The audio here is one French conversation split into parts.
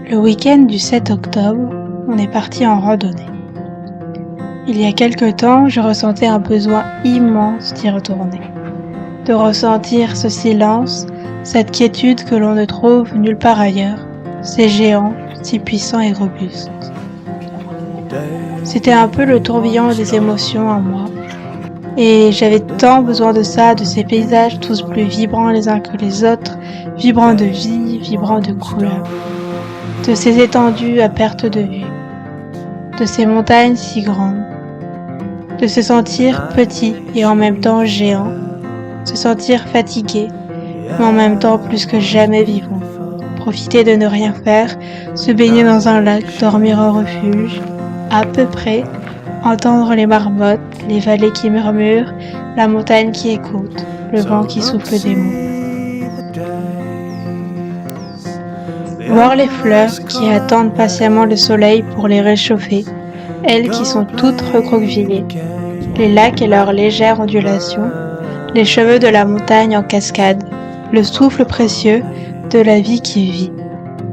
Le week-end du 7 octobre, on est parti en randonnée. Il y a quelque temps, je ressentais un besoin immense d'y retourner, de ressentir ce silence, cette quiétude que l'on ne trouve nulle part ailleurs, ces géants si puissants et robustes. C'était un peu le tourbillon des émotions en moi, et j'avais tant besoin de ça, de ces paysages tous plus vibrants les uns que les autres, vibrants de vie, vibrants de couleurs, de ces étendues à perte de vue, de ces montagnes si grandes, de se sentir petit et en même temps géant, se sentir fatigué, mais en même temps plus que jamais vivant, profiter de ne rien faire, se baigner dans un lac, dormir au refuge, à peu près, entendre les marmottes, les vallées qui murmurent, la montagne qui écoute, le vent qui souffle des mots. Voir les fleurs qui attendent patiemment le soleil pour les réchauffer, elles qui sont toutes recroquevillées, les lacs et leurs légères ondulations, les cheveux de la montagne en cascade, le souffle précieux de la vie qui vit.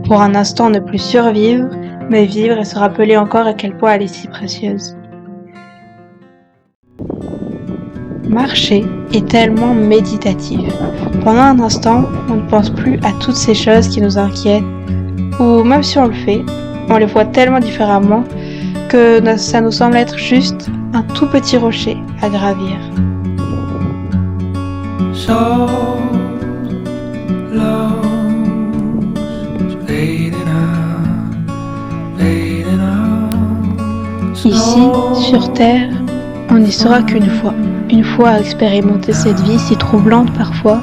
Pour un instant ne plus survivre, mais vivre et se rappeler encore à quel point elle est si précieuse. Marcher est tellement méditatif. Pendant un instant, on ne pense plus à toutes ces choses qui nous inquiètent, ou même si on le fait, on les voit tellement différemment que ça nous semble être juste un tout petit rocher à gravir. Ici, sur Terre, on n'y sera qu'une fois à expérimenter cette vie si troublante parfois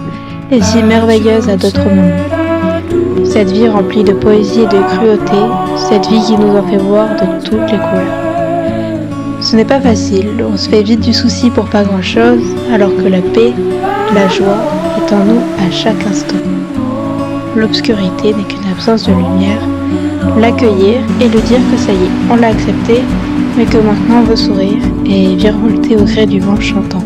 et si merveilleuse à d'autres moments. Cette vie remplie de poésie et de cruauté, cette vie qui nous en fait voir de toutes les couleurs. Ce n'est pas facile, on se fait vite du souci pour pas grand-chose, alors que la paix, la joie est en nous à chaque instant. L'obscurité n'est qu'une absence de lumière. L'accueillir et lui dire que ça y est, on l'a accepté, mais que maintenant on veut sourire et virevolter au gré du vent chantant.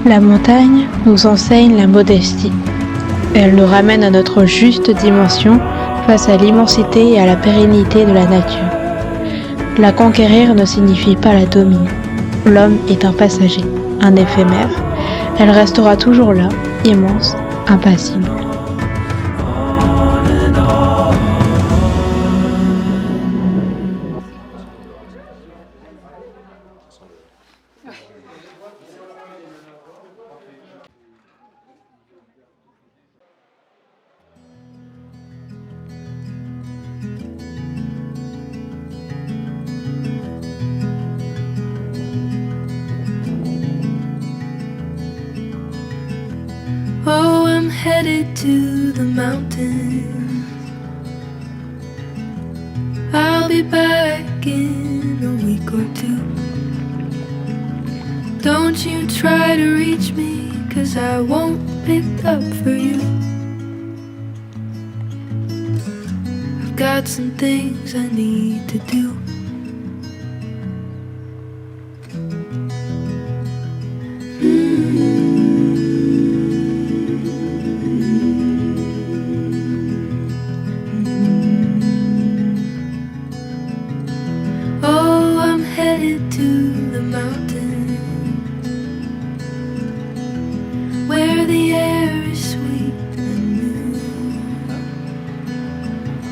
La montagne nous enseigne la modestie. Elle nous ramène à notre juste dimension face à l'immensité et à la pérennité de la nature. La conquérir ne signifie pas la dominer. L'homme est un passager, un éphémère. Elle restera toujours là, immense, impassible. Oh, I'm headed to the mountains. I'll be back in a week or two. Don't you try to reach me, 'cause I won't pick up for you. I've got some things I need to do. headed to the mountain where the air is sweet and new.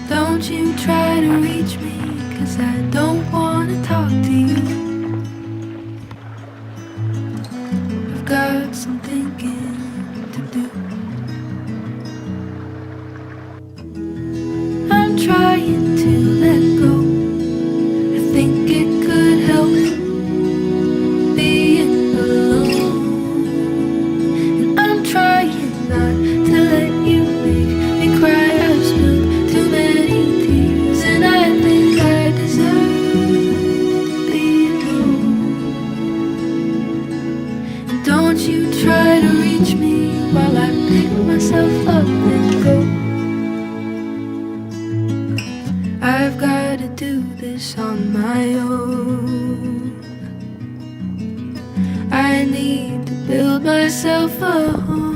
Don't you try to reach me, 'cause I don't wanna talk to you. I've got some thinking to do. I'm trying to let go. I think it could help being alone. And I'm trying not to let you make me cry. I've spilled too many tears, and I think I deserve to be alone. And don't you try to reach me while I pick myself up and go. I've got to do this on my own. I need to build myself a home.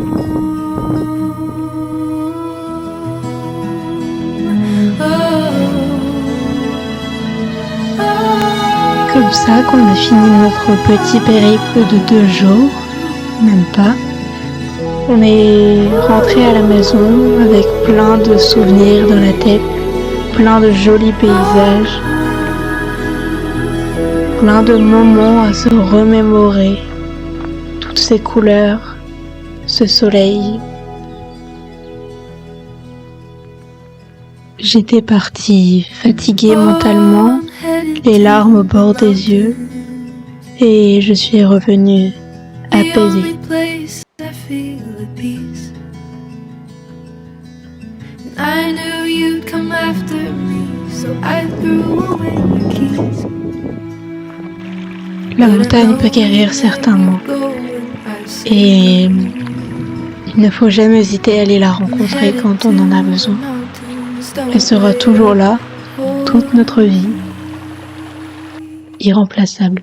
Comme ça qu'on a fini notre petit périple de 2 jours, même pas. On est rentré à la maison avec plein de souvenirs dans la tête, plein de jolis paysages, plein de moments à se remémorer, toutes ces couleurs, ce soleil. J'étais partie fatiguée mentalement, les larmes au bord des yeux, et je suis revenue apaisée. I knew you'd come after me, so I threw away the keys. La montagne peut guérir certains maux, et il ne faut jamais hésiter à aller la rencontrer quand on en a besoin. Elle sera toujours là, toute notre vie, irremplaçable.